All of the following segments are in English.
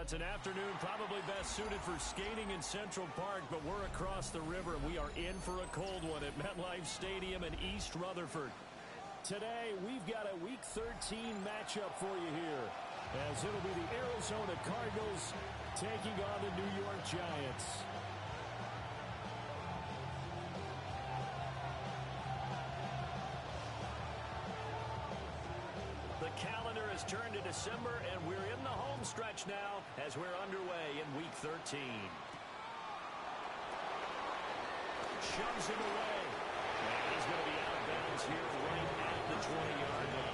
It's an afternoon probably best suited for skating in Central Park, but we're across the river, and we are in for a cold one at MetLife Stadium in East Rutherford. Today, we've got a Week 13 matchup for you here, as it'll be the Arizona Cardinals taking on the New York Giants. The calendar has turned to December, and we're in the home stretch now as we're underway in Week 13. Shoves it away. And he's going to be out of bounds here right at the 20-yard line.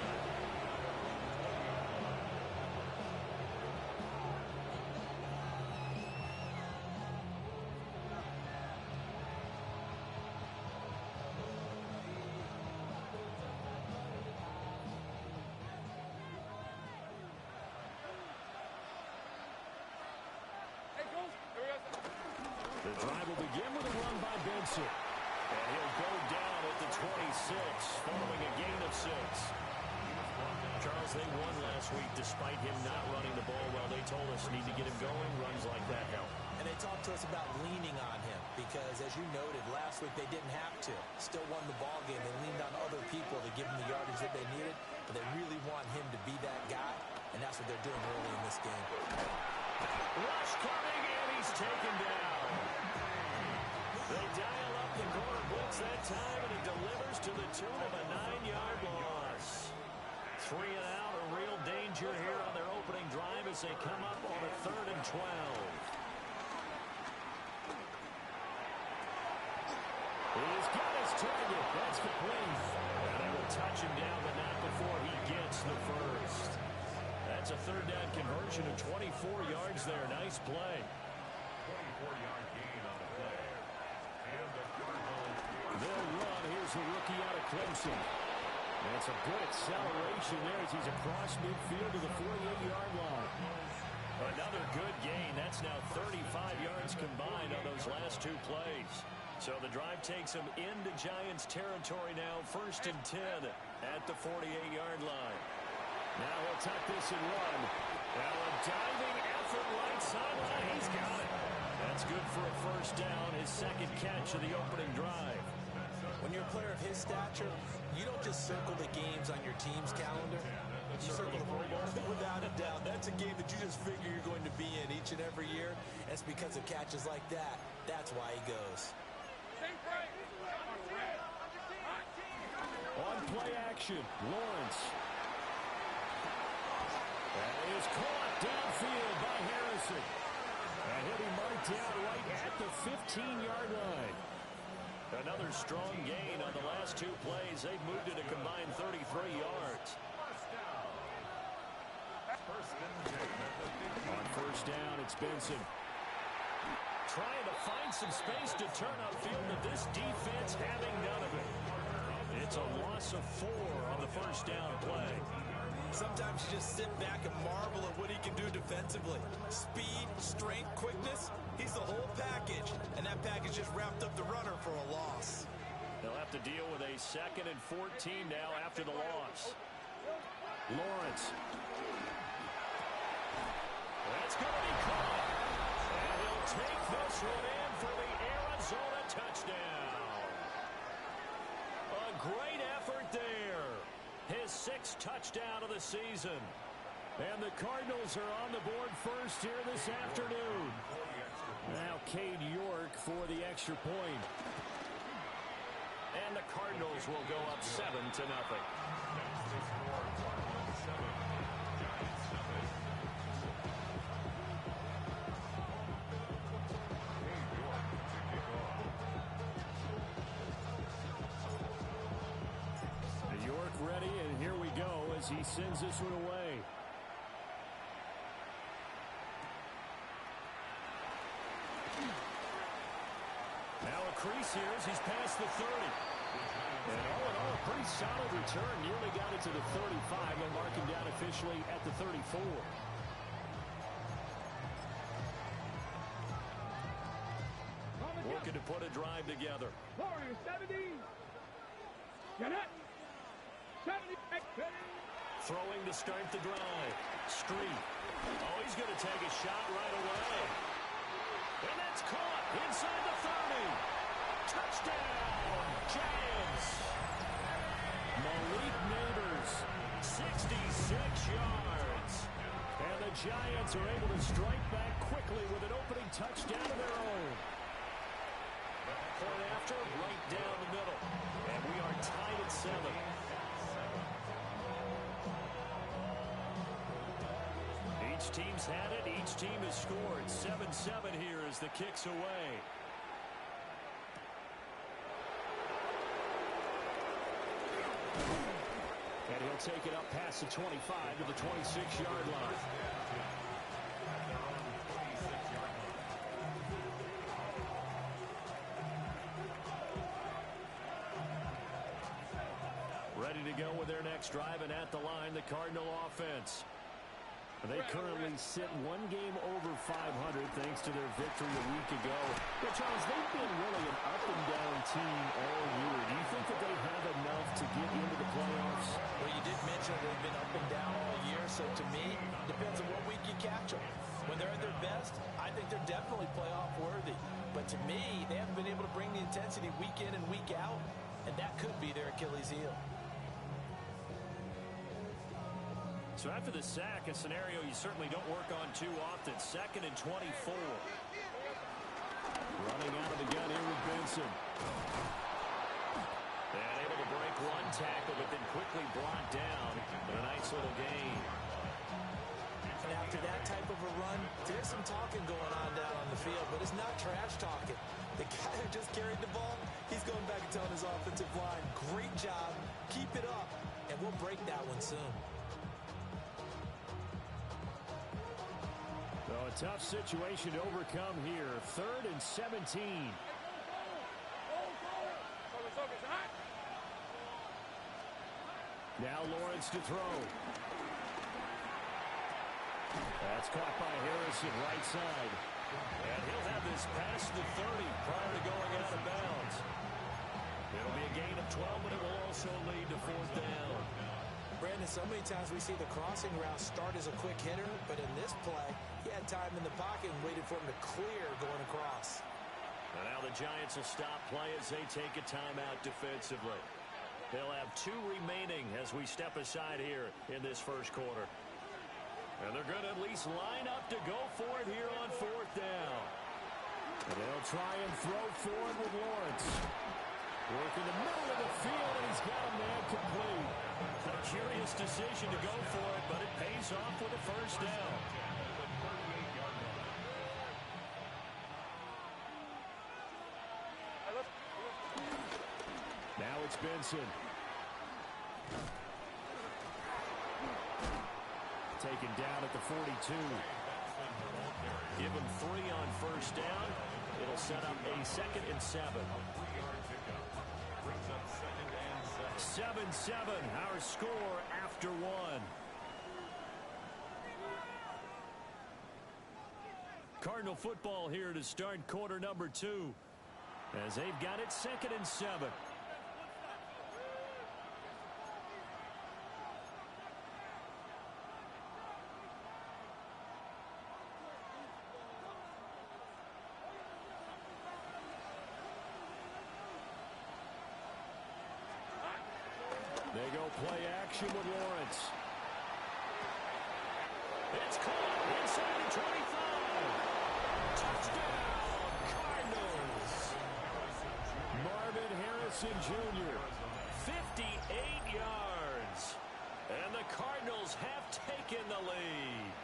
The drive will begin with a run by Benson. And he'll go down at the 26, following a gain of 6. Charles, they won last week despite him not running the ball well. They told us need to get him going. Runs like that help. And they talked to us about leaning on him because, as you noted, last week they didn't have to. Still won the ball game. They leaned on other people to give them the yardage that they needed, but they really want him to be that guy, and that's what they're doing early in this game. Rush coming, and he's taken down. They dial up the corner blitz that time, and he delivers to the tune of a 9-yard loss. 3 and out, a real danger here on their opening drive as they come up on a 3rd and 12. He's got his target. That's complete. And they will touch him down, but not before he gets the first. That's a 3rd down conversion of 24 yards there. Nice play. 24-yard gain on the play. They'll run. Here's the rookie out of Clemson. That's a good acceleration there as he's across midfield to the 48-yard line. Another good gain. That's now 35 yards combined on those last 2 plays. So the drive takes him into Giants territory now. 1st and 10 at the 48-yard line. Now he'll tuck this and run. Now a diving effort right sideline. He's got it. That's good for a 1st down, his 2nd catch of the opening drive. When you're a player of his stature, you don't just circle the games on your team's calendar. You circle the Pro Bowl. Without a doubt, that's a game that you just figure you're going to be in each and every year. And it's because of catches like that. That's why he goes. On play action, Lawrence. That is caught downfield by Harrison. And he'll be marked down right at the 15-yard line. Another strong gain on the last 2 plays. They've moved it a combined 33 yards. On 1st down, it's Benson. Trying to find some space to turn upfield, but this defense having none of it. It's a loss of 4 on the 1st down play. Sometimes you just sit back and marvel at what he can do defensively. Speed, strength, quickness, he's the whole package. And that package just wrapped up the runner for a loss. They'll have to deal with a 2nd and 14 now after the loss. Lawrence. That's going to be caught. And he'll take this one in for the Arizona touchdown. A great effort there. His 6th touchdown of the season. And the Cardinals are on the board first here this afternoon. Now Cade York for the extra point. And the Cardinals will go up 7-0. York ready, and here we go as he sends this one away. Now a crease here as he's past the 30. And all in all, a pretty solid return. Nearly got it to the 35. They'll mark him down officially at the 34. Working to put a drive together. 70. Get it. 70. Throwing to start the drive. Street. Oh, he's going to take a shot right away. And that's caught inside the 30. Touchdown, Giants. Malik Neighbors, 66 yards. And the Giants are able to strike back quickly with an opening touchdown of their own. Point after, right down the middle. And we are tied at 7. Each team's had it. Each team has scored. 7-7 here as the kick's away. And he'll take it up past the 25 to the 26-yard line. Ready to go with their next drive, and at the line, the Cardinal offense. They currently sit one game over 500 thanks to their victory a week ago. But, Charles, they've been really an up-and-down team all year. Do you think that they have enough to get into the playoffs? Well, you did mention they've been up and down all year, so to me, depends on what week you catch them. When they're at their best, I think they're definitely playoff worthy. But to me, they haven't been able to bring the intensity week in and week out, and that could be their Achilles heel. So after the sack, a scenario you certainly don't work on too often. 2nd and 24. Running out of the gun here with Benson. And able to break one tackle, but then quickly brought down. But a nice little gain. And after that type of a run, there's some talking going on down on the field, but it's not trash talking. The guy who just carried the ball, he's going back and telling his offensive line, great job, keep it up, and we'll break that one soon. So a tough situation to overcome here. 3rd and 17. Now Lawrence to throw. That's caught by Harrison, right side. And he'll have this past the 30 prior to going out of bounds. It'll be a gain of 12, but it will also lead to 4th down. Brandon, so many times we see the crossing route start as a quick hitter, but in this play, he had time in the pocket and waited for him to clear going across. And now the Giants will stop play as they take a timeout defensively. They'll have 2 remaining as we step aside here in this first quarter. And they're going to at least line up to go for it here on 4th down. And they'll try and throw forward with Lawrence. Working the middle of the field, and he's got a man complete. A curious decision to go for it, but it pays off with a first down. Now it's Benson. Taken down at the 42. Give him 3 on first down. It'll set up a 2nd and 7. 7-7, our score after 1. Cardinal football here to start quarter number 2. As they've got it 2nd and 7. They go play action with Lawrence. It's caught inside the 25. Touchdown, Cardinals. Marvin Harrison Jr., 58 yards. And the Cardinals have taken the lead.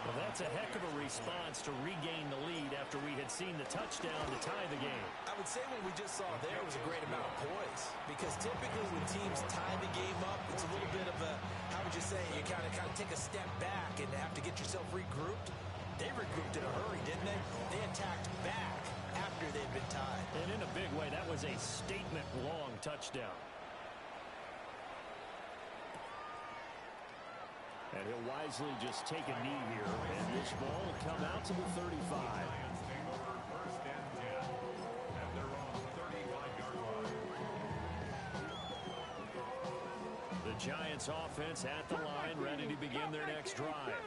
Well, that's a heck of a response to regain the lead after we had seen the touchdown to tie the game. I would say what we just saw there was a great amount of poise, because typically when teams tie the game up, it's a little bit of a, how would you say, you kind of take a step back and have to get yourself regrouped. They regrouped in a hurry, didn't they? They attacked back after they'd been tied. And in a big way, that was a statement-long touchdown. And he'll wisely just take a knee here, and this ball will come out to the 35. The Giants offense at the line, ready to begin their next drive.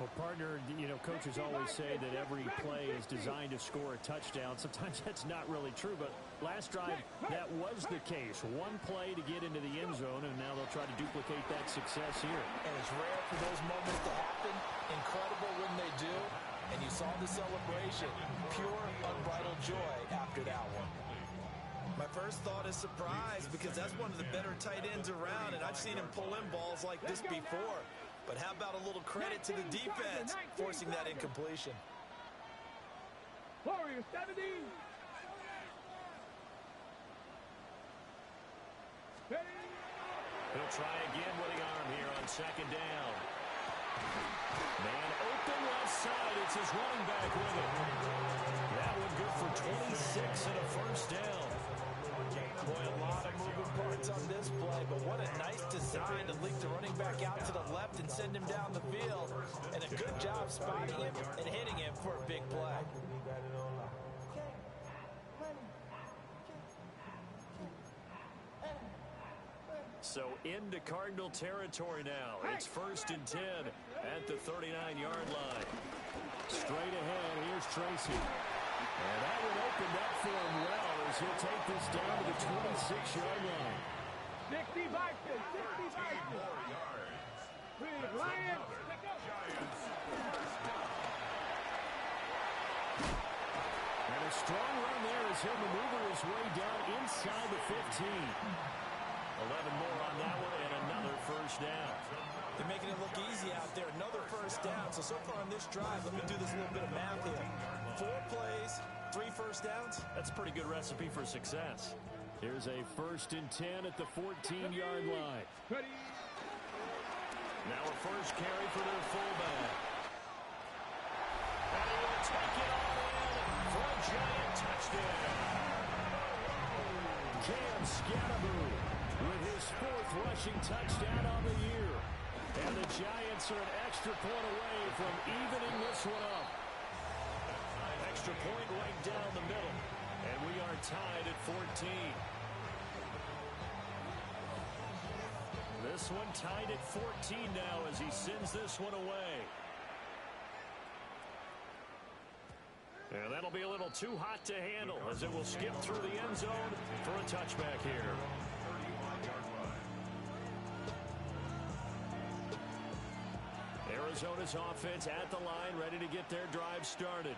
Well, partner, you know, coaches always say that every play is designed to score a touchdown. Sometimes that's not really true, but last drive, that was the case. One play to get into the end zone, and now they'll try to duplicate that success here. And it's rare for those moments to happen. Incredible when they do. And you saw the celebration. Pure, unbridled joy after that one. My first thought is surprise because that's one of the better tight ends around, and I've seen him pull in balls like this before. But how about a little credit to the defense forcing that incompletion? Warriors 70. He'll try again with the arm here on second down. Man open left side. It's his running back with it. That one good for 26 and a first down. Boy, a lot of moving parts on this play, but what a nice design to leak the running back out to the left and send him down the field. And a good job spotting him and hitting him for a big play. So into Cardinal territory now. It's 1st and 10 at the 39-yard line. Straight ahead, here's Tracy. And that one opened up for him well as he'll take this down to the 26-yard line. 65, 65. Lions. And a strong run there as he'll maneuver his way down inside the 15. 11 more on that one and another first down. They're making it look easy out there. Another first down. So far on this drive, let me do this little bit of math here. 4 plays, 3 first downs. That's a pretty good recipe for success. Here's a 1st and 10 at the 14-yard line. Now a first carry for their fullback. And he will take it all in for a Giant touchdown. Cam Scatterby with his 4th rushing touchdown on the year. And the Giants are an extra point away from evening this one up. Extra point right down the middle. And we are tied at 14. This one tied at 14 now as he sends this one away. And that'll be a little too hot to handle as it will skip through the end zone for a touchback here. Arizona's offense at the line, ready to get their drive started.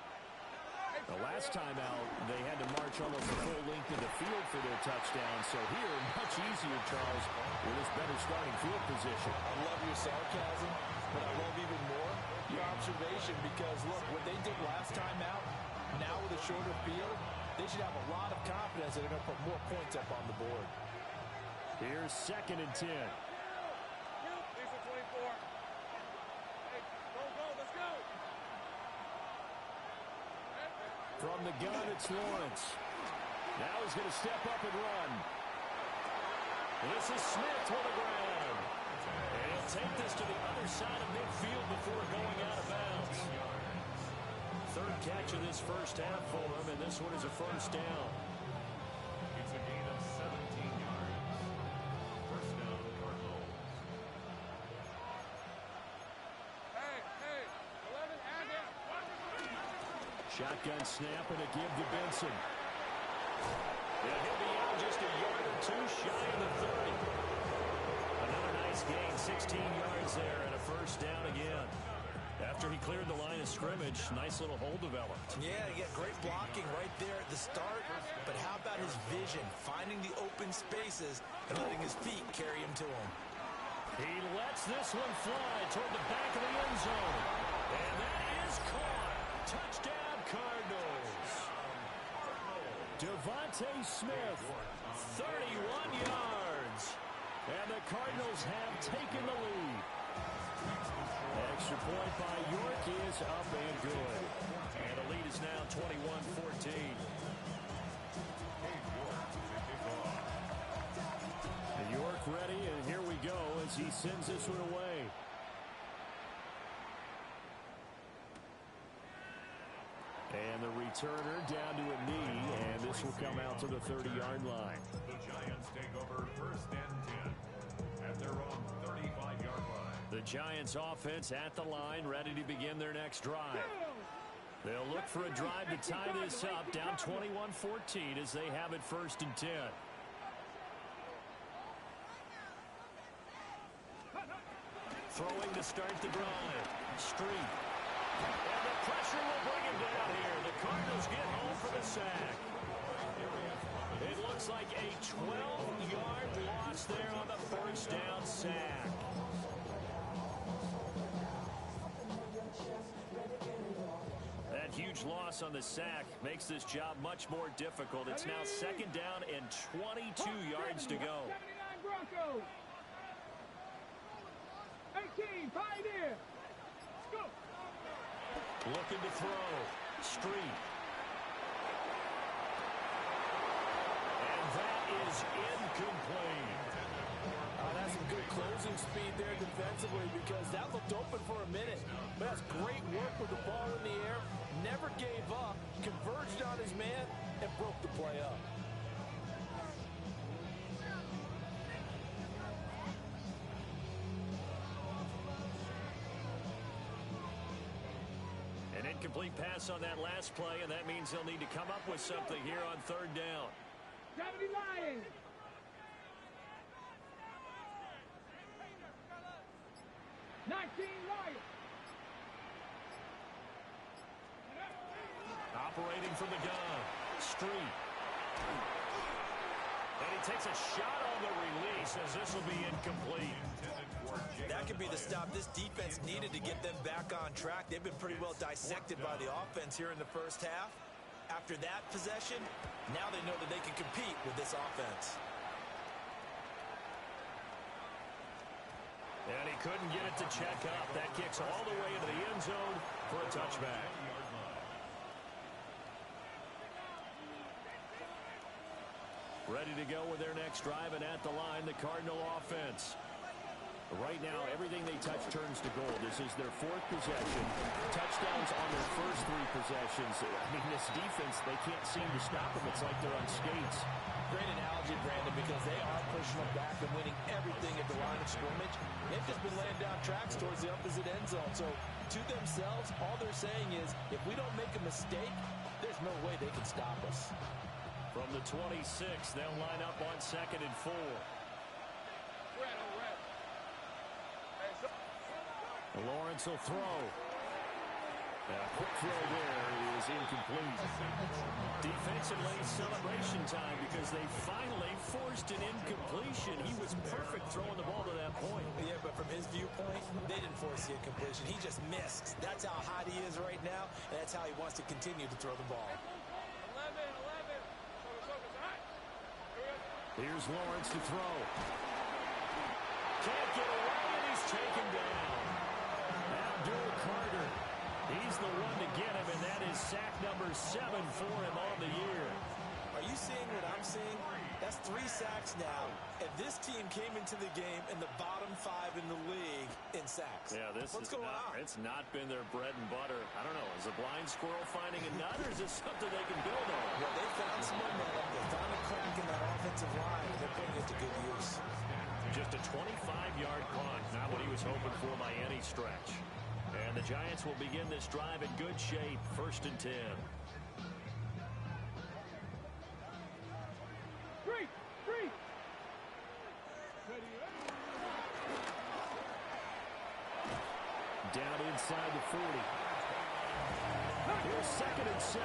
The last time out, they had to march almost the full length of the field for their touchdown. So here, much easier, Charles, with this better starting field position. I love your sarcasm, but I love even more your observation because, look, what they did last time out, now with a shorter field, they should have a lot of confidence that they're going to put more points up on the board. Here's 2nd and 10. From the gun, it's Lawrence. Now he's going to step up and run. This is Smith to the ground. And he'll take this to the other side of midfield before going out of bounds. 3rd catch of this first half for him, and this one is a first down. It's a gain of 17 yards. First down, Cardinals. Hey, 11, add him. Shotgun snap and a give to Benson. Yeah, he'll be out just a yard or 2 shy of the 30. Another nice gain, 16 yards there and a first down again. After he cleared the line of scrimmage, nice little hole developed. Yeah, he got great blocking right there at the start. But how about his vision, finding the open spaces and letting his feet carry him to him? He lets this one fly toward the back of the end zone. And that is caught. Touchdown, Cardinals. Devontae Smith, 31 yards. And the Cardinals have taken the lead. Extra point by York is up and good. And the lead is now 21-14. And York ready, and here we go as he sends this one away. And the returner down to a knee, and this will come out to the 30-yard line. The Giants take over 1st and 10 at at their own 35-yard line. The Giants offense at the line, ready to begin their next drive. They'll look for a drive to tie this up, down 21-14 as they have it 1st and 10. Throwing to start the drive. Street. And the pressure will bring him down here. The Cardinals get home for the sack. It looks like a 12-yard loss there on the 1st down sack. That huge loss on the sack makes this job much more difficult. It's now 2nd down and 22 yards to go. 79 Broncos. 18, Pioneer. Let's go. Looking to throw. Street. And that is incomplete. That's some good closing speed there defensively because that looked open for a minute. But that's great work with the ball in the air. Never gave up, converged on his man, and broke the play up. An incomplete pass on that last play, and that means he'll need to come up with something here on 3rd down. 70 Lions. Operating from the gun. Street. And he takes a shot on the release as this will be incomplete. That could be the stop this defense needed to get them back on track. They've been pretty well dissected by the offense here in the 1st half. After that possession, now they know that they can compete with this offense. And he couldn't get it to check up. That kicks all the way into the end zone for a touchback. Ready to go with their next drive, and at the line, the Cardinal offense. Right now, everything they touch turns to gold. This is their 4th possession. Touchdowns on their first 3 possessions. I mean, this defense, they can't seem to stop them. It's like they're on skates. Great analogy, Brandon, because they are pushing them back and winning everything at the line of scrimmage. They've just been laying down tracks towards the opposite end zone. So, to themselves, all they're saying is, if we don't make a mistake, there's no way they can stop us. From the 26, they'll line up on 2nd and 4. Lawrence will throw. And a quick throw there is incomplete. Defensively, celebration time because they finally forced an incompletion. He was perfect throwing the ball to that point. Yeah, but from his viewpoint, they didn't force the incompletion. He just missed. That's how hot he is right now, and that's how he wants to continue to throw the ball. 11. Here's Lawrence to throw. Can't get away, and he's taken down. Carter. He's the one to get him, and that is sack number 7 for him on the year. Are you seeing what I'm seeing? That's 3 sacks now, and this team came into the game in the bottom 5 in the league in sacks. Yeah, What's going on? It's not been their bread and butter. I don't know. Is a blind squirrel finding a nut, or is this something they can build on? Well, they found some momentum. They found a crank in that offensive line, and they're putting it to good use. Just a 25-yard punt, not what he was hoping for by any stretch. And the Giants will begin this drive in good shape, 1st and 10. Three. Down inside the 40. Here's 2nd and 7.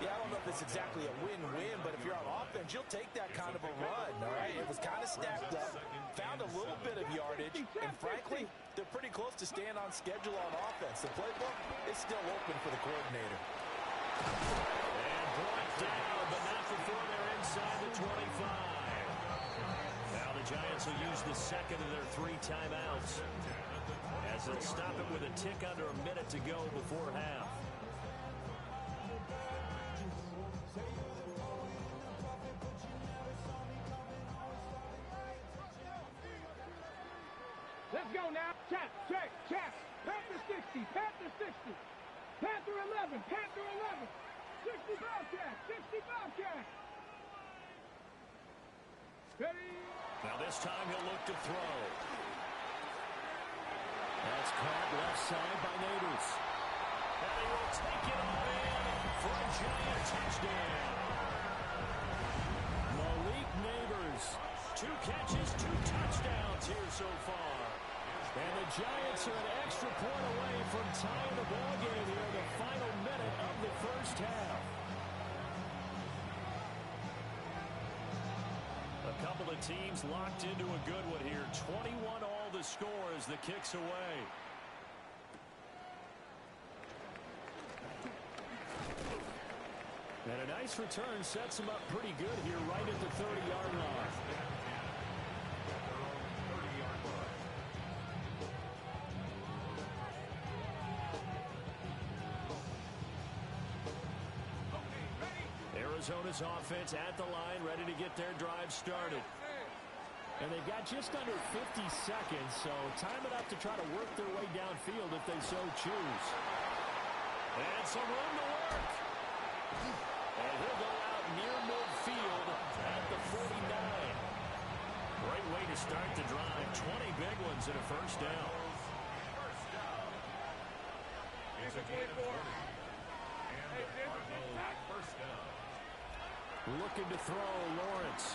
Yeah, I don't know if it's exactly a win-win, but if you're on offense, you'll take that kind of a run, all right? It was kind of stacked up, found a little bit of yardage, and frankly, they're pretty close to staying on schedule on offense. The playbook is still open for the coordinator. And brought down, but not before they're inside the 25. Now the Giants will use the 2nd of their 3 timeouts, as they'll stop it with a tick under a minute to go before half. Let's go now. Check. Panther 60. Panther 11. 60 Bobcat. Ready? Now Now this time he'll look to throw. That's caught left side by Neighbors. And he will take it all in for a giant touchdown. Malik Neighbors, 2 catches, 2 touchdowns here so far. And the Giants are an extra point away from tying the ball game here in the final minute of the first half. A couple of teams locked into a good one here. 21 all the score as the kick's away. And a nice return sets him up pretty good here right at the 30-yard line. Arizona's offense at the line, ready to get their drive started. And they've got just under 50 seconds, so time enough to try to work their way downfield if they so choose. And some room to work. And he'll go out near midfield at the 49. Great way to start the drive. 20 big ones and a first down. It's a gain of 20. And the Cardinals first down. Looking to throw, Lawrence.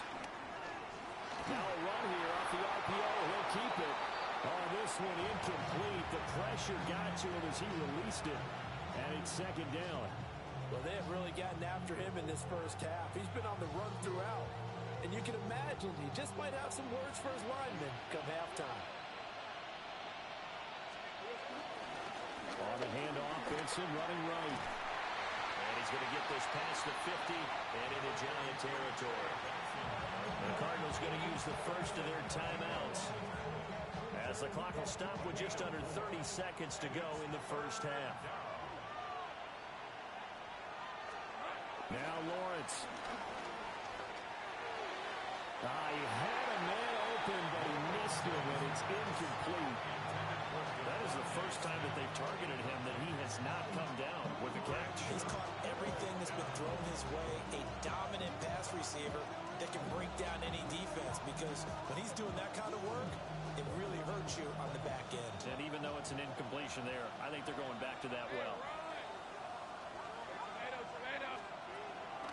Now a run here off the RPO. He'll keep it. Oh, this one incomplete. The pressure got to him as he released it. And it's second down. Well, they have really gotten after him in this first half. He's been on the run throughout. And you can imagine he just might have some words for his linemen come halftime. On the handoff, Benson running right. And he's going to get this past the 50 and into Giant territory. The Cardinals going to use the first of their timeouts as the clock will stop with just under 30 seconds to go in the first half. Now Lawrence. He had a man open, but he missed him, and it's incomplete. That is the first time that they've targeted him that he has not come down with a catch. He's caught everything that's been thrown his way. A dominant pass receiver that can break down any defense, because when he's doing that kind of work, it really hurts you on the back end. And even though it's an incompletion there, I think they're going back to that well.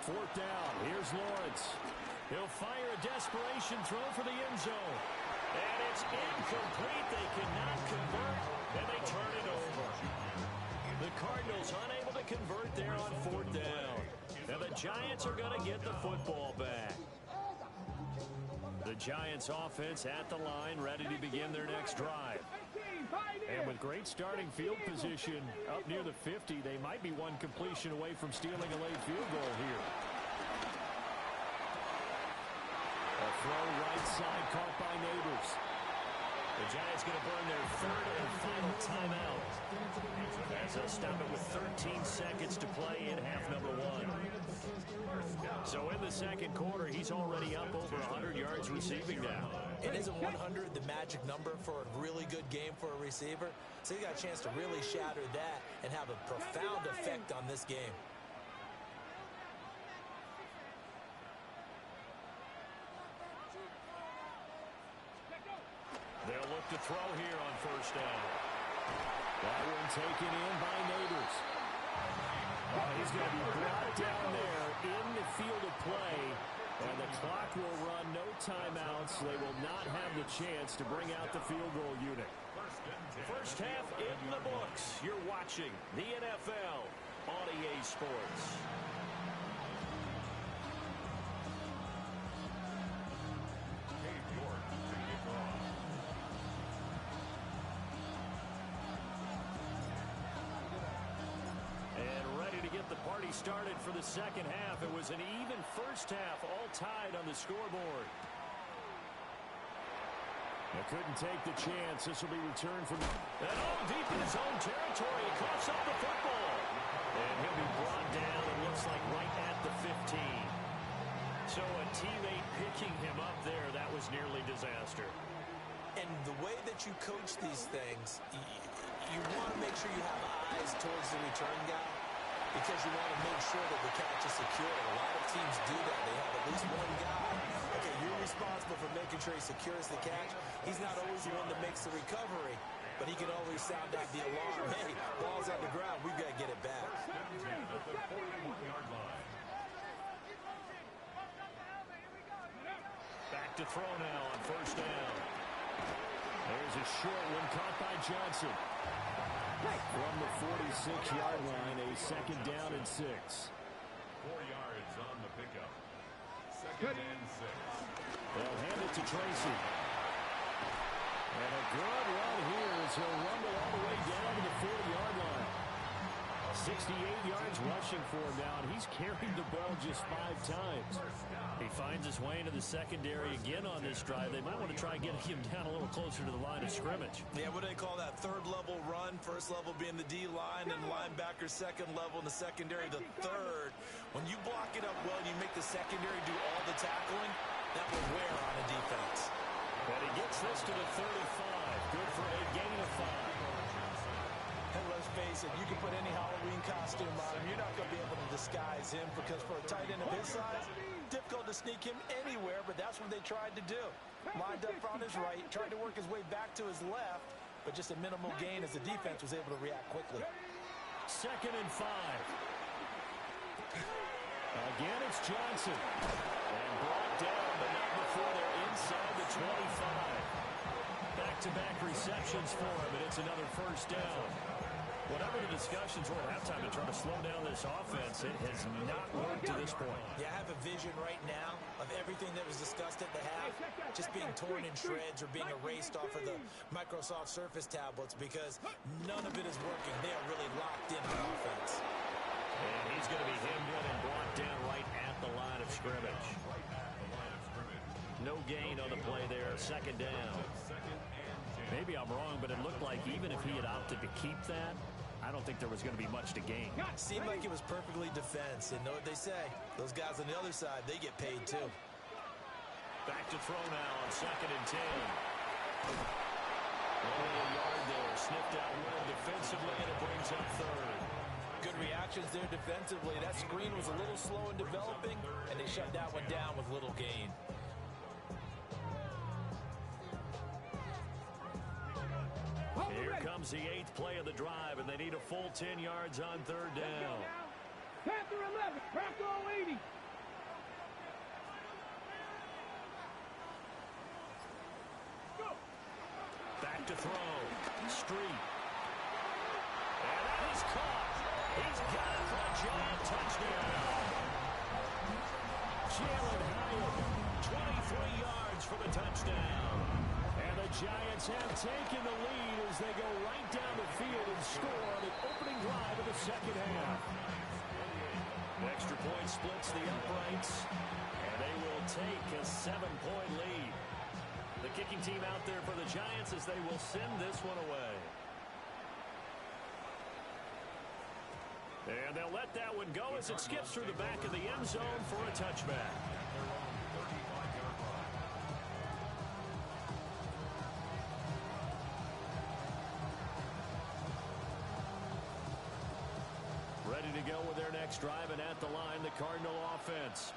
Fourth down. Here's Lawrence. He'll fire a desperation throw for the end zone. And it's incomplete. They cannot convert, and they turn it over. The Cardinals unable to convert there on fourth down. Now the Giants are going to get the football back. The Giants offense at the line, ready to begin their next drive. And with great starting field position up near the 50, they might be one completion away from stealing a late field goal here. A throw right side caught by Neighbors. The Giants going to burn their third and final timeout as they'll stop it with 13 seconds to play in half number 1. So in the second quarter, he's already up over 100 yards receiving now. And isn't 100 the magic number for a really good game for a receiver? So he got a chance to really shatter that and have a profound effect on this game. They'll look to throw here on first down. That one taken in by Neighbors. He's going to be brought down there in the field of play. And the clock will run, no timeouts. They will not have the chance to bring out the field goal unit. First half in the books. You're watching the NFL on EA Sports. Started for the second half. It was an even first half, all tied on the scoreboard. They couldn't take the chance. This will be returned from deep in his own territory. He coughs up the football. And he'll be brought down, it looks like right at the 15. So a teammate picking him up there, that was nearly disaster. And the way that you coach these things, you want to make sure you have eyes towards the return guy, because you want to make sure that the catch is secure. A lot of teams do that. They have at least one guy. Okay, you're responsible for making sure he secures the catch. He's not always the one that makes the recovery, but he can always sound out the alarm. Hey, ball's on the ground. We've got to get it back. At the 41-yard line. Back to throw now on first down. There's a short one caught by Johnson. From the 46-yard line, a second down and 6. 4 yards on the pickup. Second and 6. They'll hand it to Tracy. And a good run here as he'll rumble all the way down to the 40-yard line. 68 yards rushing for him now, and he's carried the ball just 5 times. He finds his way into the secondary again on this drive. They might want to try getting him down a little closer to the line of scrimmage. Yeah, what do they call that? Third level run. First level being the D-line, and linebacker second level, and the secondary the third. When you block it up well and you make the secondary do all the tackling, that will wear on a defense. But he gets this to the 35. Good for a gain of 5. And let's face it, you can put any Halloween costume on him. You're not going to be able to disguise him, because for a tight end of his size, difficult to sneak him anywhere, but that's what they tried to do. Lined up on his right, tried to work his way back to his left, but just a minimal gain as the defense was able to react quickly. Second and 5. Again, it's Johnson. And brought down, but not before they're inside the 25. Back-to-back receptions for him, and it's another first down. Whatever the discussions were at halftime to try to slow down this offense, it has not worked to this point. Yeah, I have a vision right now of everything that was discussed at the half just being torn in shreds or being erased off of the Microsoft Surface tablets, because none of it is working. They are really locked in on offense. And he's going to be hemmed in and brought down right at the line of scrimmage. No gain on the play there. Second down. Maybe I'm wrong, but it looked like even if he had opted to keep that, I don't think there was going to be much to gain. Seemed like it was perfectly defense. And know what they say? Those guys on the other side, they get paid too. Back to throw now on second and 10. Only a yard there. Sniffed out well defensively, and it brings up third. Good reactions there defensively. That screen was a little slow in developing, and they shut that one down with little gain. Here comes the 8th play of the drive, and they need a full 10 yards on third down. Panther 11, Panther 80. Back to throw. Street. And that is caught. He's got it for a giant touchdown. Jalen Hyatt, 23 yards for the touchdown. And the Giants have taken the lead as they go right down the field and score on the opening drive of the second half. Extra point splits the uprights, and they will take a 7-point lead. The kicking team out there for the Giants as they will send this one away. And they'll let that one go as it skips through the back of the end zone for a touchback. Ready to go with their next drive, and at the line, the Cardinal offense.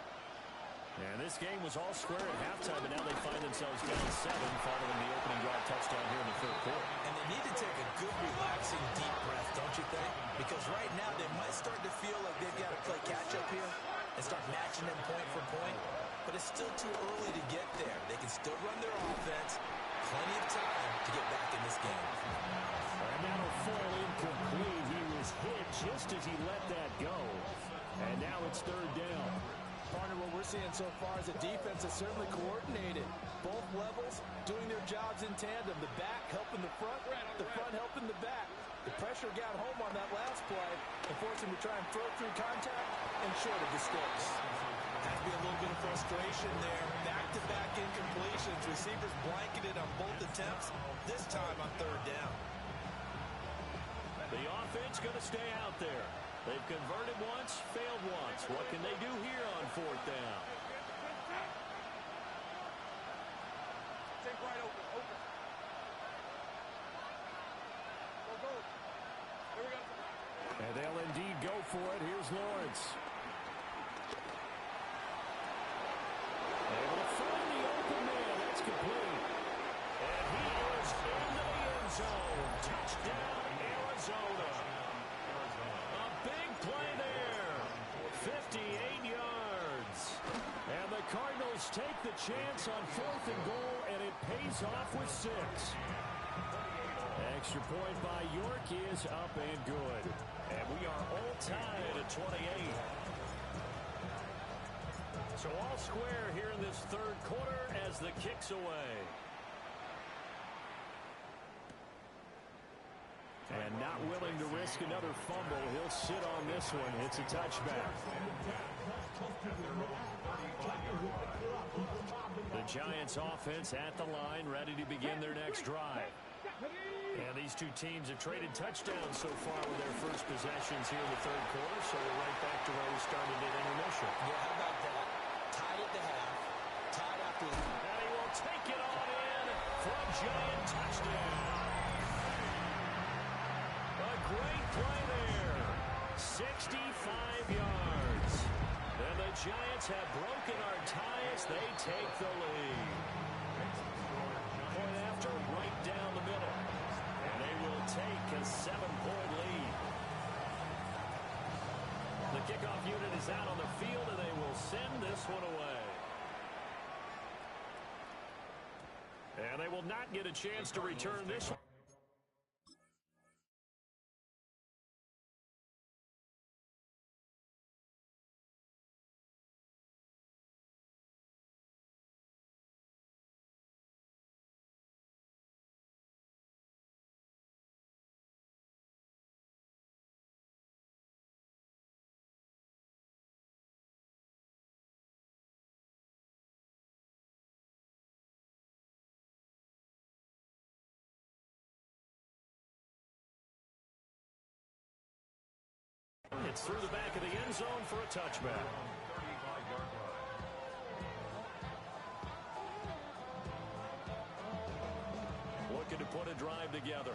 And this game was all square at halftime, and now they find themselves down 7 following the opening drive touchdown here in the third quarter. And they need to take a good, relaxing, deep breath, don't you think? Because right now they might start to feel like they've got to play catch-up here and start matching them point for point. But it's still too early to get there. They can still run their offense. Plenty of time to get back in this game. And that'll fall incomplete. He was hit just as he let that go. And now it's third down. Partner, what we're seeing so far is a defense that's certainly coordinated. Both levels doing their jobs in tandem. The back helping the front helping the back. The pressure got home on that last play and forced him to try and throw through contact and short of the sticks. Has to be a little bit of frustration there. Back-to-back incompletions. Receivers blanketed on both attempts, this time on third down. The offense going to stay out there. They've converted once, failed once. What can they do here on fourth down? Take right open. Go. Here we go. And they'll indeed go for it. Here's Lawrence. Able to find the open Touchdown, Arizona. A big play there. 58 yards. And the Cardinals take the chance on 4th and goal, and it pays off with 6. Extra point by York is up and good. And we are all tied at 28. So all square here in this third quarter as the kick's away. And not willing to risk another fumble. He'll sit on this one. It's a touchback. The Giants offense at the line, ready to begin their next drive. And these two teams have traded touchdowns so far with their first possessions here in the third quarter, so we're right back to where we started at intermission. Yeah, how about that? Tied at the half, tied after. And he will take it on in for a Giant touchdown. A great play there. 65 yards. And the Giants have broken our tie as they take the lead. Point after, right down the middle. And they will take a 7-point lead. The kickoff unit is out on the field, and they will send this one away. And they will not get a chance to return this one. It's through the back of the end zone for a touchback. Looking to put a drive together.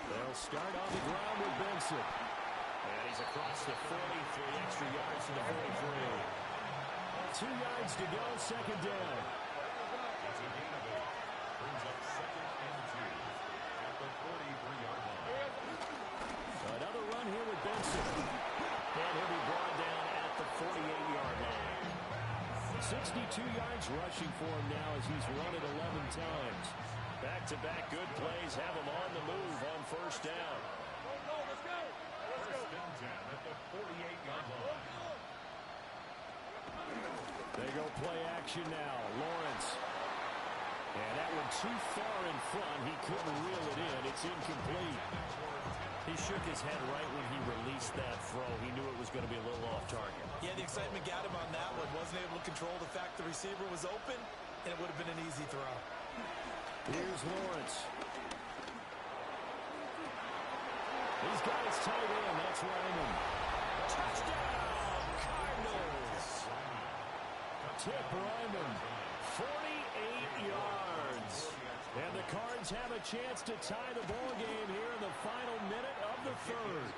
They'll start on the ground with Benson. And he's across the 43 extra yards to the 43. 2 yards to go, second down. Brings up 2nd and 2 at the 43-yard line. Another run here with Benson. And he'll be brought down at the 48-yard line. 62 yards rushing for him now as he's run it 11 times. Back-to-back good plays have him on the move on first down. First and 10 at the 48-yard line. They go play action now. Lawrence. And that one too far in front. He couldn't reel it in. It's incomplete. He shook his head right when he released that throw. He knew it was going to be a little off target. Yeah, the excitement got him on that one. Wasn't able to control the fact the receiver was open, and it would have been an easy throw. Here's Lawrence. He's got his tight end. That's Ryman. Touchdown, Cardinals. Tip Ryman. 48 yards. And the Cards have a chance to tie the ball game here in the final minute of the third.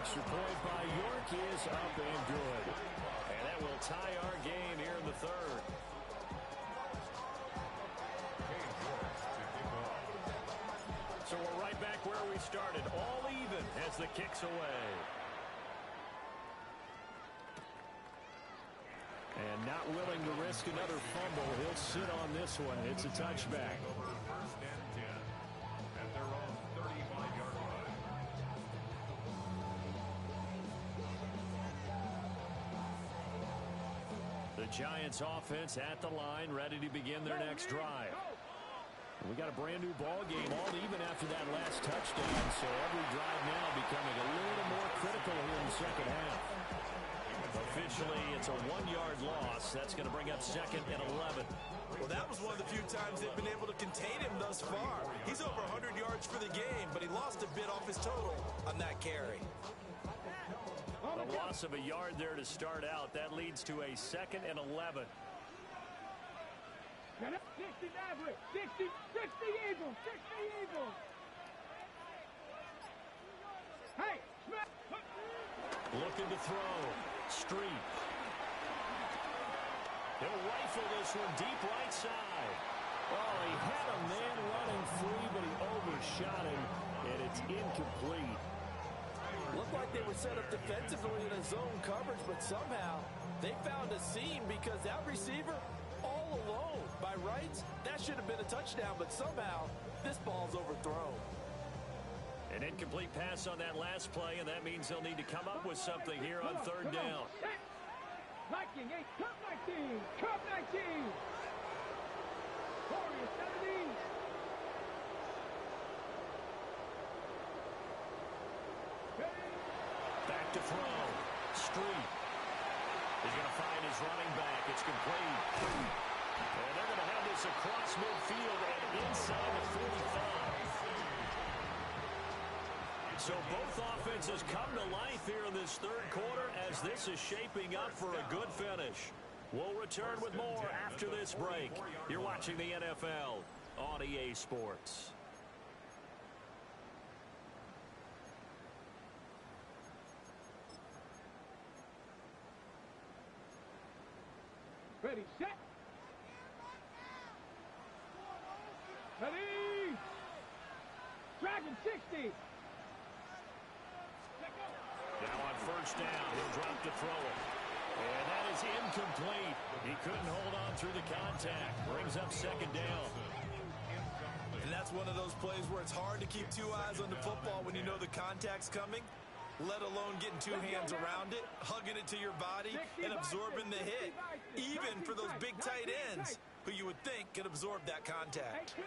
Extra point by York is up and good. And that will tie our game here in the third. So we're right back where we started, all even as the kick's away. And not willing to risk another fumble, he'll sit on this one. It's a touchback. First and 10 at their own 35-yard line. The Giants offense at the line, ready to begin their next drive. We got a brand new ball game, all even after that last touchdown, so every drive now becoming a little more critical here in the second half. Officially, it's a 1-yard loss. That's going to bring up 2nd and 11. Well, that was one of the few times they've been able to contain him thus far. He's over 100 yards for the game, but he lost a bit off his total on that carry. The loss of a yard there to start out. That leads to a 2nd and 11. 60 Maverick, 60 Eagles, 60 Eagles. Hey, Smith. Looking to throw. Street. He'll rifle this one deep right side. Oh, he had a man running free, but he overshot him, and it's incomplete. Looked like they were set up defensively in a zone coverage, but somehow they found a seam because that receiver all alone. By rights, that should have been a touchdown, but somehow this ball's overthrown. An incomplete pass on that last play, and that means they'll need to come up with something here on third down. Viking 8, Cup 19, Cup 19. Warriors 17. Back to throw. Street. He's going to find his running back. It's complete. And they're going to have this across midfield and inside the 45. So both offenses come to life here in this third quarter as this is shaping up for a good finish. We'll return with more after this break. You're watching the NFL on EA Sports. Ready, set. Ready. Dragon 60. Now on first down, he'll drop to throw it. And that is incomplete. He couldn't hold on through the contact. Brings up second down. And that's one of those plays where it's hard to keep two eyes on the football when you know the contact's coming, let alone getting two hands around it, hugging it to your body, and absorbing the hit, even for those big tight ends who you would think could absorb that contact. 18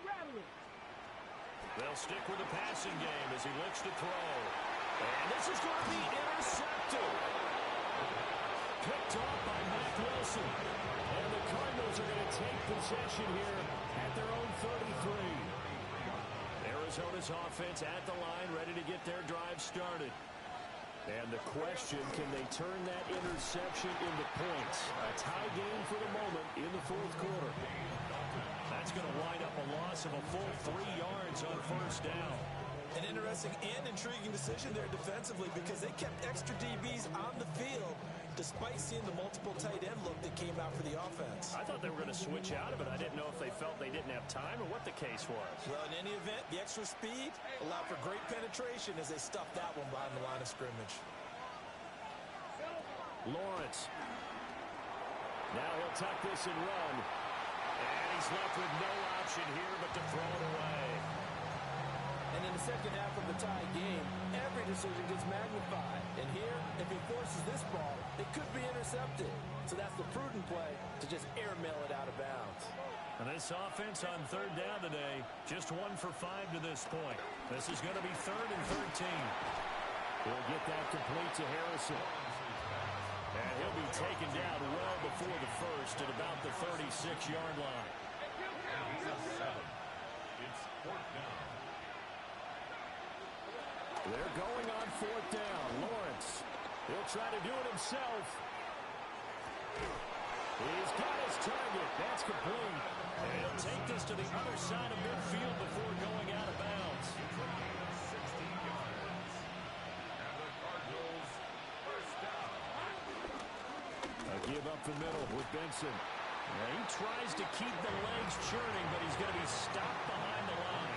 Rattler. They'll stick with the passing game as he looks to throw. And this is going to be intercepted. Picked off by Mack Wilson. And the Cardinals are going to take possession here at their own 33. Arizona's offense at the line, ready to get their drive started. And the question, can they turn that interception into points? A tie game for the moment in the fourth quarter. That's going to wind up a loss of a full 3 yards on first down. An interesting and intriguing decision there defensively because they kept extra DBs on the field despite seeing the multiple tight end look that came out for the offense. I thought they were going to switch out of it. I didn't know if they felt they didn't have time or what the case was. Well, in any event, the extra speed allowed for great penetration as they stuffed that one behind the line of scrimmage. Lawrence. Now he'll tuck this and run. And he's left with no option here but to throw it away. And in the second half of the tie game, every decision gets magnified. And here, if he forces this ball, it could be intercepted. So that's the prudent play to just airmail it out of bounds. And this offense on third down today, just 1 for 5 to this point. This is going to be 3rd and 13. He'll get that complete to Harrison. And he'll be taken down well before the first at about the 36-yard line. It's 4th down. They're going on 4th down. Lawrence, he'll try to do it himself. He's got his target. That's complete. And he'll take this to the other side of midfield before going out of bounds. 16 yards. And the Cardinals first down. A give up the middle with Benson. Now he tries to keep the legs churning, but he's going to be stopped behind the line.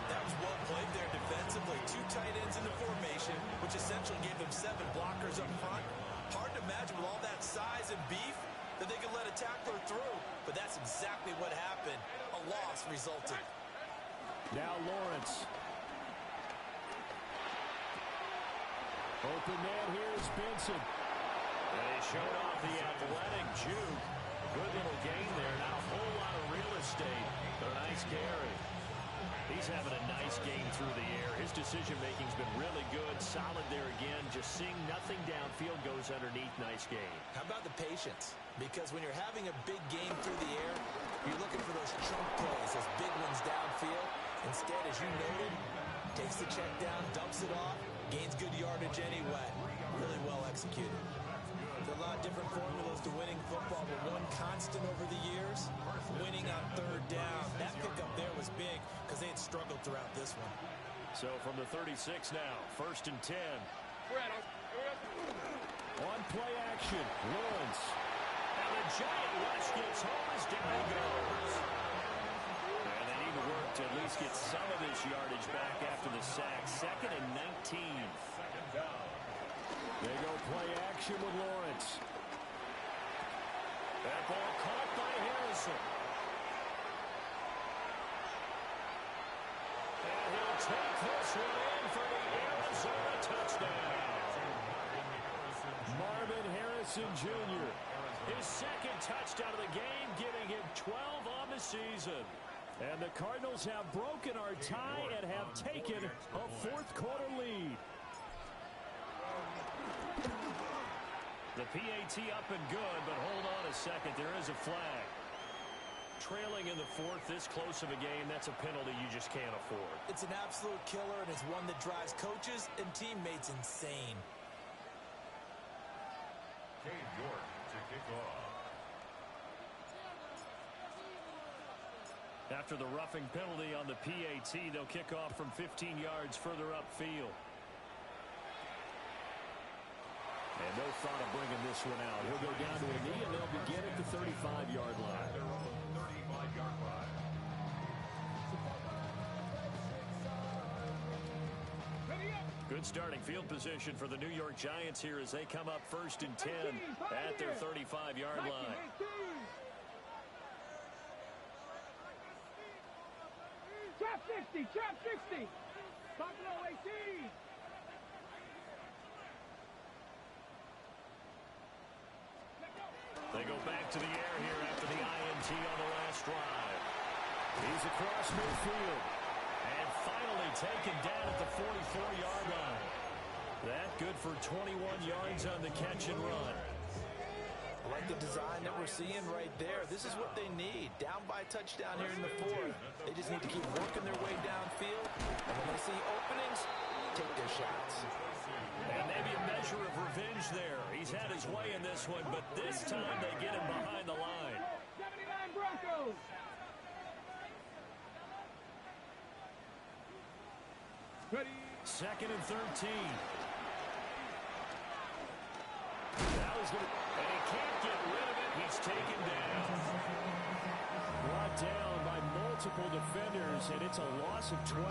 That was well played there defensively. 2 tight ends in the formation, which essentially gave them 7 blockers up front. Hard to imagine with all that size and beef that they could let a tackler through, but that's exactly what happened. A loss resulted. Now Lawrence. Open man here is Benson. And he showed off the athletic juke. Good little gain there. Not a whole lot of real estate, but a nice carry. He's having a nice game through the air. His decision-making's been really good. Solid there again. Just seeing nothing downfield goes underneath. Nice game. How about the patience? Because when you're having a big game through the air, you're looking for those chunk plays, those big ones downfield. Instead, as you noted, takes the check down, dumps it off, gains good yardage anyway. Really well executed. There are a lot of different formulas to winning football, but one constant over the years, winning on third down. That pickup there was big because they had struggled throughout this one. So from the 36 now, 1st and 10. On play action, Lawrence. And the giant rush gets home as down he goes. And they need to work to at least get some of this yardage back after the sack. 2nd and 19. They go play action with Lawrence. That ball caught by Harrison. And he'll take this one in for the Arizona touchdown. Marvin Harrison Jr. His 2nd touchdown of the game, giving him 12 on the season. And the Cardinals have broken our tie and have taken a 4th quarter lead. The PAT up and good, but hold on a second. There is a flag. Trailing in the 4th, this close of a game, that's a penalty you just can't afford. It's an absolute killer, and it's one that drives coaches and teammates insane. Cade York to kick off. After the roughing penalty on the PAT, they'll kick off from 15 yards further upfield. And no thought of bringing this one out. He'll go down to a knee, and they'll begin at the 35-yard line. Their own 35-yard line. Good starting field position for the New York Giants here as they come up 1st and 10 at their 35-yard line. Trap 60, trap 60. Buffalo 18. They go back to the air here after the INT on the last drive. He's across midfield. And finally taken down at the 44-yard line. That good for 21 yards on the catch and run. I like the design that we're seeing right there. This is what they need. Down by a touchdown here in the 4th. They just need to keep working their way downfield. And when they see openings, take their shots. And maybe a measure of revenge there. He's had his way in this one, but this time they get him behind the line. 79 Broncos. Ready. 2nd and 13. And he can't get rid of it. He's taken down. Brought down by multiple defenders, and it's a loss of 12.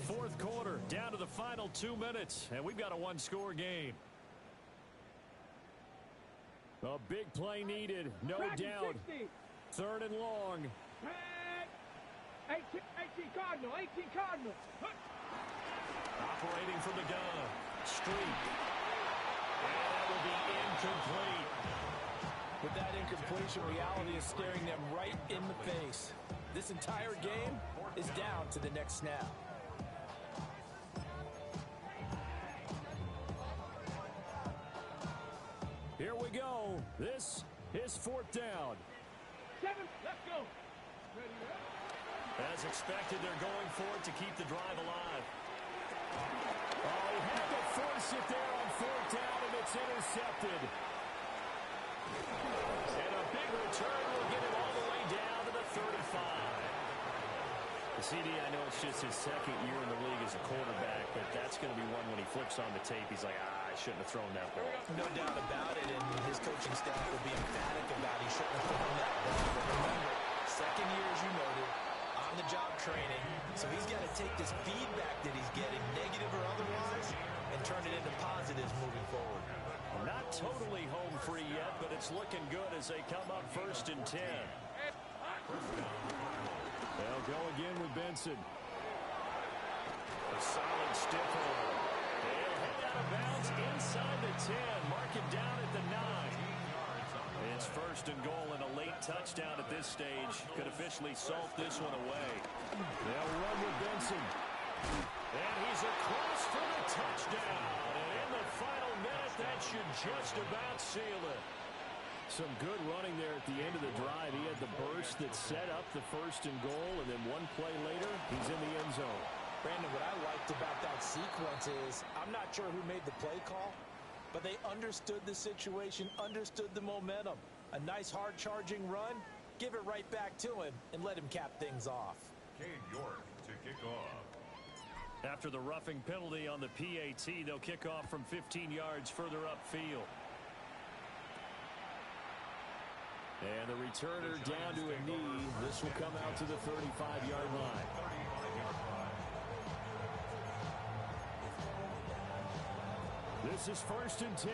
Fourth quarter, down to the final 2 minutes, and we've got a one-score game. A big play needed, no doubt. 3rd and long. 18 Cardinal, 18 Cardinal. Operating from the gun. Street. And that will be incomplete. With that incompletion, reality is staring them right in the face. This entire game is down to the next snap. Here we go. This is 4th down. 7, let's go. Ready, As expected, they're going for it to keep the drive alive. Oh, he had to force it there on 4th down, and it's intercepted. And a big return will get him all the way down to the 35. The CD, I know it's just his 2nd year in the league as a quarterback, but that's going to be one when he flips on the tape. He's like, I shouldn't have thrown that ball. No doubt about it, and his coaching staff will be emphatic about he shouldn't have thrown that ball. But remember, 2nd year, as you noted, on-the-job training, so he's got to take this feedback that he's getting, negative or otherwise, and turn it into positives moving forward. Not totally home free yet, but it's looking good as they come up 1st and 10. They'll go again with Benson. A solid stiff hold. They'll head out of bounds inside the 10. Mark it down at the 9. It's 1st and goal and a late touchdown at this stage. Could officially salt this one away. They'll run with Benson. And he's across for the touchdown. And in the final minute, that should just about seal it. Some good running there at the end of the drive. He had the burst that set up the 1st and goal, and then one play later, he's in the end zone. Brandon, what I liked about that sequence is I'm not sure who made the play call, but they understood the situation, understood the momentum. A nice hard-charging run, give it right back to him, and let him cap things off. Cade York to kickoff. After the roughing penalty on the PAT, they'll kick off from 15 yards further upfield. And the returner down to a knee. This will come out to the 35-yard line. This is 1st and 10.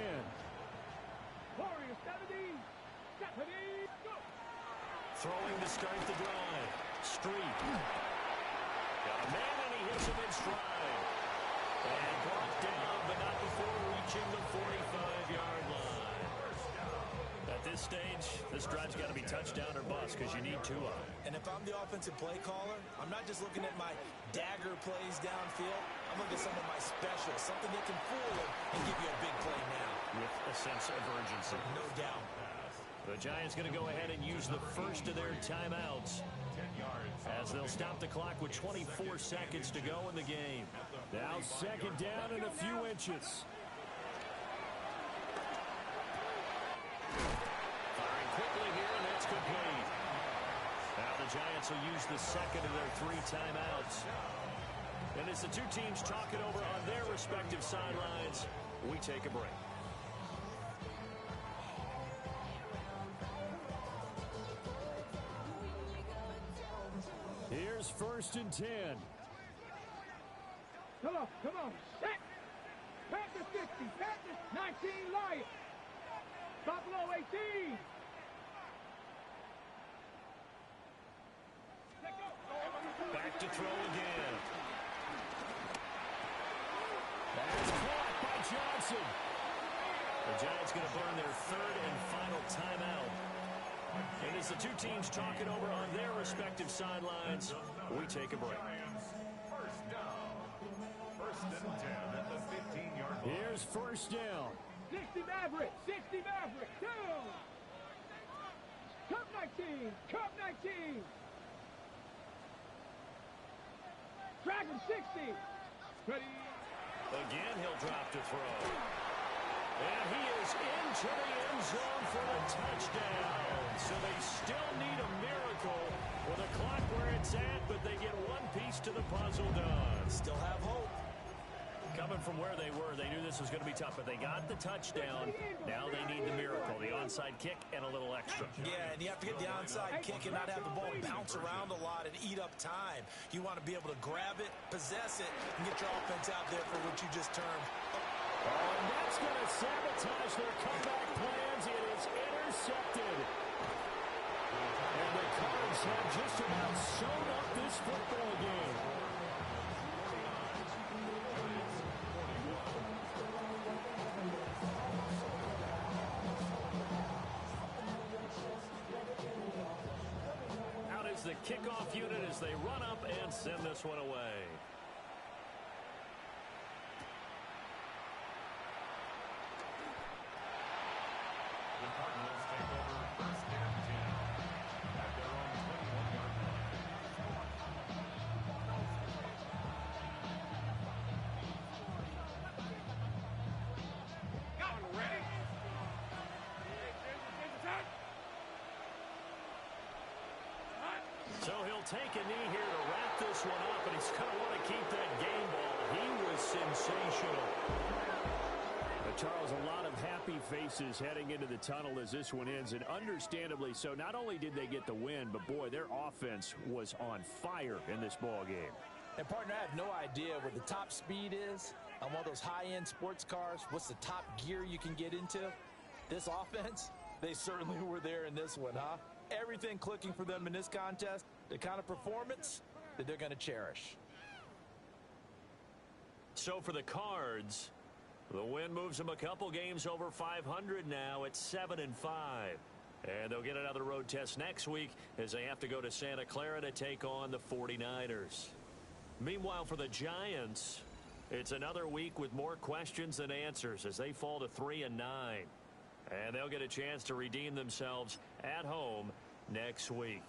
Warriors 70. Go. Throwing to start the drive. Street. Got a man, and he hits him in stride. And brought down, but not before reaching the 45-yard line. At this stage, this drive's got to be touchdown or bust because you need two of them. And if I'm the offensive play caller, I'm not just looking at my dagger plays downfield. I'm looking at some of my specials, something that can fool them and give you a big play now. With a sense of urgency. No doubt. The Giants going to go ahead and use the first of their timeouts as they'll stop the clock with 24 seconds to go in the game. Now 2nd down and a few inches. Firing quickly here, and that's complete. Now the Giants will use the second of their 3 timeouts. And as the two teams talk it over on their respective sidelines, we take a break. Here's 1st and 10. Come on. Set. Panthers 50. Panthers 19. Lions. Buffalo 18. Back to throw again. That's caught by Johnson. The Giants going to burn their 3rd and final timeout. And as the two teams talk it over on their respective sidelines, we take a break. First down. 1st and 10 at the 15-yard line. Here's 1st down. 60 Maverick. 60 Maverick. Down. Cup 19. Cup 19. Dragon 60. Ready. Again, he'll drop to throw. And he is into the end zone for the touchdown. So they still need a miracle with the clock where it's at, but they get one piece to the puzzle done. Still have hope. Coming from where they were, they knew this was going to be tough, but they got the touchdown. Now they need the miracle, the onside kick and a little extra. Yeah, and you have to get the onside kick and not have the ball bounce around a lot and eat up time. You want to be able to grab it, possess it, and get your offense out there for what you just termed. Oh, and that's going to sabotage their comeback plans. It is intercepted. And the Cards have just about sewn up this football game. Out is the kickoff unit as they run up and send this one away. The Cardinals take over 1st and 10 at their own 21-yard line. Got it. Ready. So he'll take a knee here to wrap this one up, and he's going to want to keep that game ball. He was sensational. Charles, a lot of happy faces heading into the tunnel as this one ends, and understandably so. Not only did they get the win, but boy, their offense was on fire in this ball game. And partner, I have no idea what the top speed is on one of those high-end sports cars. What's the top gear you can get into? This offense, they certainly were there in this one, huh? Everything clicking for them in this contest, the kind of performance that they're going to cherish. So for the Cards, the win moves them a couple games over 500 now at 7-5. And they'll get another road test next week as they have to go to Santa Clara to take on the 49ers. Meanwhile, for the Giants, it's another week with more questions than answers as they fall to 3-9. And they'll get a chance to redeem themselves at home next week.